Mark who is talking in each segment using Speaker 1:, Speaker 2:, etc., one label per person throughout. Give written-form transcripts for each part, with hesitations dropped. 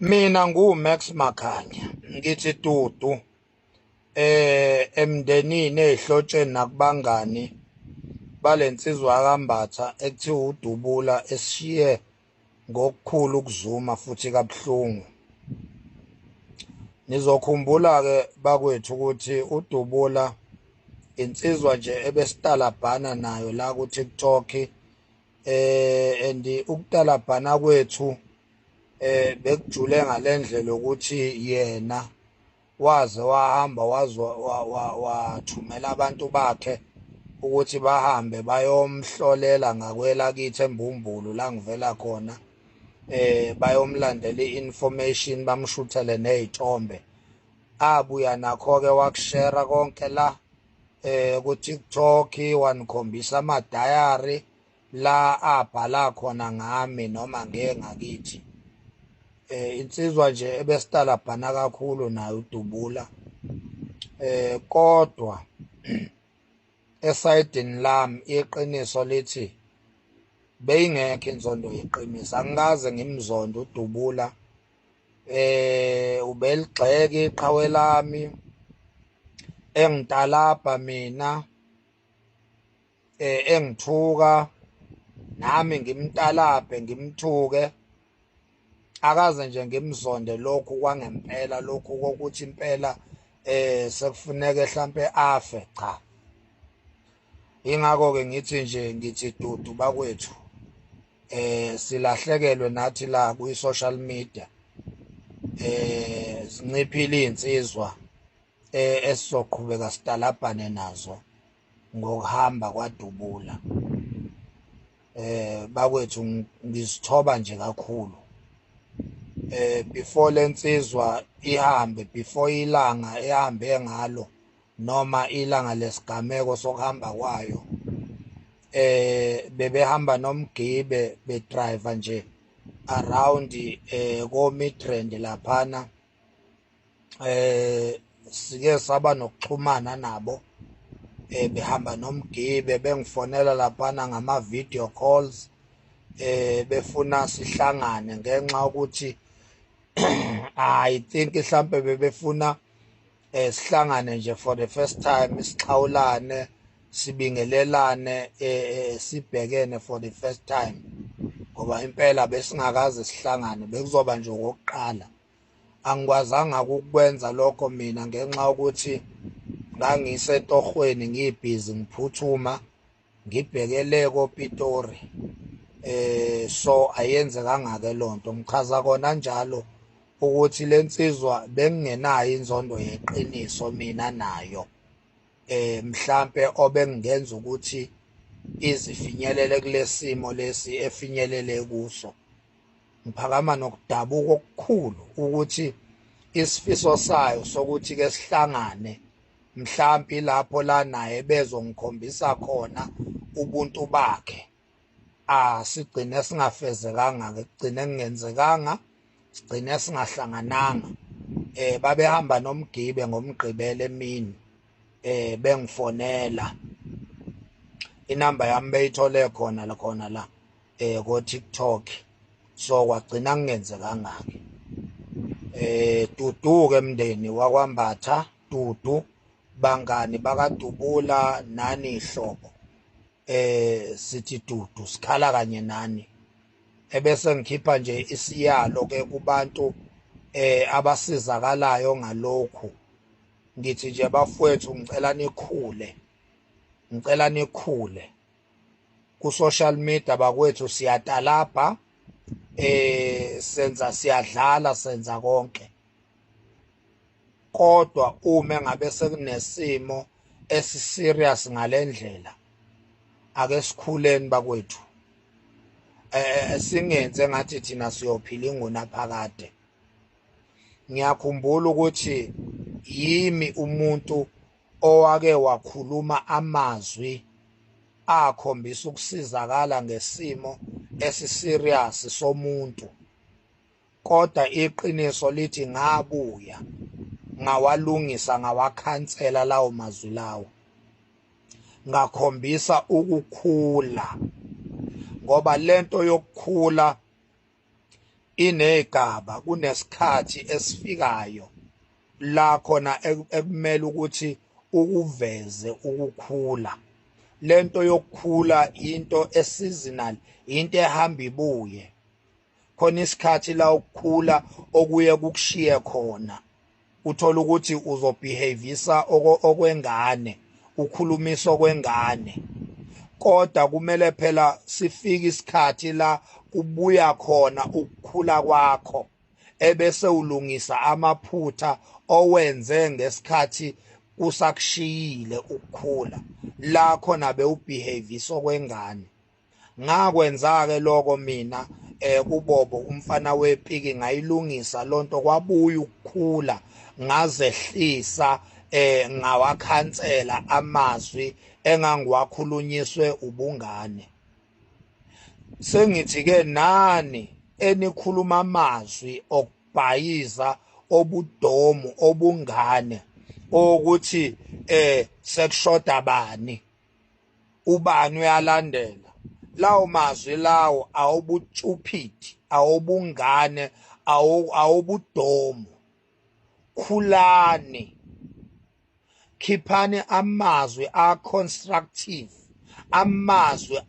Speaker 1: Mina nguMax Makhanya ngithi tutu emndenini ezihlotsheni nakubangani balensizwa yakambatha ekuthiwa uDubula esishiye ngokukhulu ukuzuma futhi kabuhlungu. Nizokhumbula ke bakwethu ukuthi uDubula insizwa nje ebesitalabhana nayo la ku TikTok and ukutalabhana kwethu bekujule ngalendlela ukuthi yena waze wahamba wathumela abantu bakhe ukuthi bahambe bayomhlolela ngakwelakithi eMbumbulu la ngivela khona, bayomlandela i-information bamshuthele nezithombe. Abuya nakho-ke wakushera konke la ku-TikTok, wanikhombisa amadayari la abhala khona ngami noma ngakithi. Insizwa nje ebesitalabhana kakhulu nayo uDubula, kodwa esayidini lami iqiniso lithi beyingekho inzondo yeqiniso. Angikaze ngimzonde uDubula, ubeligxeka iqhawe lami engitalabha mina, engithuka nami ngimtalabhe ngimthuke. Akaze nje ngimzonde lokhu kwangempela, lokhu kokuthi impela sekufuneka mhlampe afe, cha. Ingakho-ke ngithi nje ngithi dudu bakwethu, silahlekelwe nathi la kwi-social media, zinciphile iy'nsizwa esizoqhubeka sitalabhane nazo ngokuhamba kwaDubula. Bakwethu ngizithoba nje kakhulu. Before lensizwa ihambe, before ilanga ehambe ngalo noma ilanga lesigameko sokuhamba kwayo, bebehamba nomgibe bedrive nje around ko-Midrand laphana. Sike saba nokuxhumana nabo, behamba nomgibe bengifonela laphana ngama-video calls, befuna sihlangane ngenxa yokuthi I think mhlampe bebefuna sihlangane nje for the first time, sixhawulane, sibingelelane, sibhekene for the first time, ngoba impela besingakaze sihlangane, bekuzoba nje okokuqala. Angikwazanga ukukwenza lokho mina ngenxa yokuthi ngangisetohweni ngibhizi ngiphuthuma ngibhekele koPitori. So ayenzekanga-ke lonto. Ngichaza kona njalo ukuthi lensizwa bengingenayo inzondo yeqiniso mina nayo, mhlampe obengenza ukuthi izifinyelele kulesimo lesi efinyelele kuso. Ngiphakama nokudabuka okukhulu ukuthi isifiso sayo sokuthi ke sihlangane mhlampe lapho la naye bezongikhombisa khona ubuntu bakhe, sigcine singafezekanga-ke, kugcine kungenzekanga, sigcine singahlangananga. Babehamba nomgibe ngomgqibelo emini, bengifonela, inamba yami beyithole khona la ko-TikTok. So kwagcina kungenzekanga-ke. Dudu-ke mndeni wakwambatha, dudu bangani bakaDubula, nani ihlobo, sithi dudu, sikhala kanye nani. Ebese ngikhipha nje isiyalo-ke kubantu abasizakalayo ngalokhu. Ngithi nje bafowethu, ngicela nikhule ku-social media bakwethu, siyatalabha, siyadlala, senza konke, kodwa uma ngabe sekunesimo esiserious ngale ndlela, ake sikhuleni bakwethu. Singenze ngathi thina siyophila ingunaphakade. Ngiyakhumbula ukuthi yimi umuntu owake wakhuluma amazwi akhombisa ukusizakala ngesimo esiserious somuntu, kodwa iqiniso lithi ngabuya ngawalungisa, ngawakhansela lawo mazwi lawo, ngakhombisa ukukhula, ngoba lento yokukhula inegaba kunesikhathi esifikayo la khona ekumele ukuthi ukuveze ukukhula. Lento yokukhula into seasonal, into ehamba ibuye. Khona isikhathi la ukukhula okuye kukushiye khona. Uthola ukuthi uzobehavisa okwengane, ukhulumisa okwengane. Kodwa kumele phela sifike isikhathi la kubuya khona ukukhula kwakho, ebese ulungisa amaphutha owenze ngesikhathi kusakushiyile ukukhula, la khona bewubehavisa okwengane. Ngakwenza-ke lokho mina kuBobo umfana wepiki, ngayilungisa lonto, kwabuya ukukhula, ngazehlisa ngawakhansela amazwi engangiwakhulunyiswe ubungane. Sengithi-ke nani enikhuluma amazwi okubhayiza obudomu obungane ukuthi sekushoda bani, ubani uyalandela, lawo mazwi lawo awubutshupidi, awubungane, awubudomu. Khulani, khiphani amazwi a-constructive, amazwi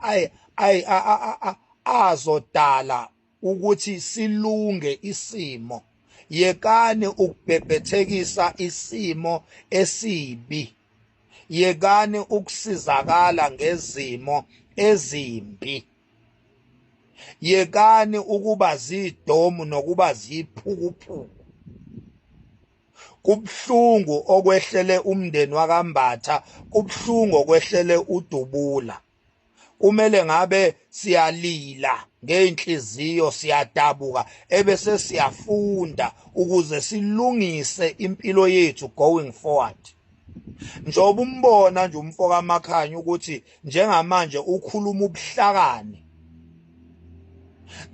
Speaker 1: azodala ukuthi silunge isimo. Yekani ukubhebhethekisa isimo esibi, yekani ukusizakala ngezimo ezimbi, yekani ukuba zidomu nokuba ziphukuphuku. Kubhlungu okwehlele umndeni wakaMbatha, kubhlungu okwehlele uDubula. Kumele ngabe siyalila ngeinhliziyo, siyadabuka, ebese siyafunda ukuze silungise impilo yethu going forward. Njoba umbona nje umfoka Makhanya ukuthi njengamanje ukhuluma ubuhlakani,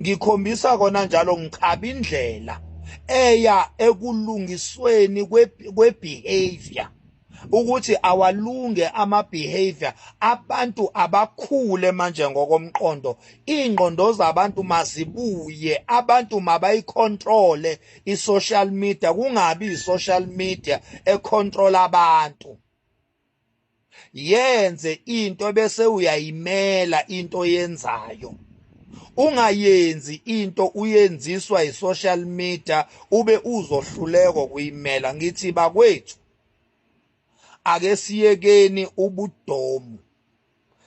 Speaker 1: ngikhombisa kona njalo ngichaba indlela eya ekulungisweni kwebehavior, ukuthi awalunge ama-behavior. Abantu abakhule manje ngokomqondo, iy'ngqondo zabantu mazibuye, abantu mabayicontrole i-social media, kungabi i-social media econtrol abantu. Yenze into bese uyayimela into oyenzayo. Ungayenzi into uyenziswa i-social media ube uzohluleka kuyimela. Ngithi bakwethu, ake siyekeni ubudomu.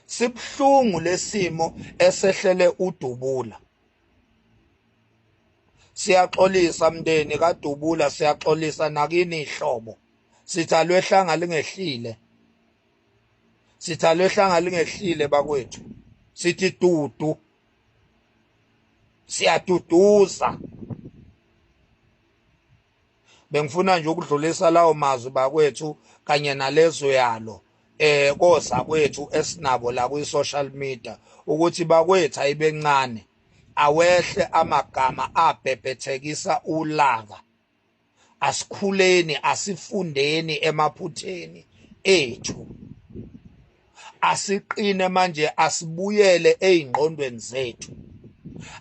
Speaker 1: Sibhlungu lesimo esehlele uDubula. Siyaxolisa mndeni kaDubula, siyaxolisa nakini ihlobo. Sitha lwehlanga lingehlile. Sitha lwehlanga lingehlile bakwethu. Sithi dudu. Siyaduduza. Bengifuna nje ukudlulisa lawo mazwi bakwethu kanye nalezo yalo koza kwethu esinabo la kwi-social media, ukuthi bakwethu ayibencane, awehle amagama abhebhethekisa ulaka. Asikhuleni, asifundeni emaphutheni ethu. Asiqine manje, asibuyele ey'ngqondweni zethu.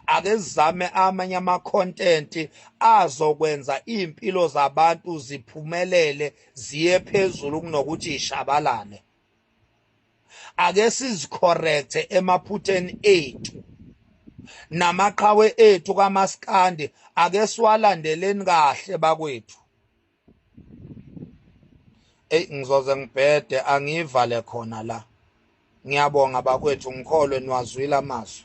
Speaker 1: Ake sizame amanye ama-content azokwenza iy'mpilo zabantu ziphumelele, ziye phezulu kunokuthi ishabalale. Ake sizicorrecte emaphutheni ethu, namaqhawe ethu kaMaskandi ake siwalandeleni kahle bakwethu. Ngizoze ngibhede, angivale khona la. Ngiyabonga bakwethu, ngikholwe niwazwile amazwi.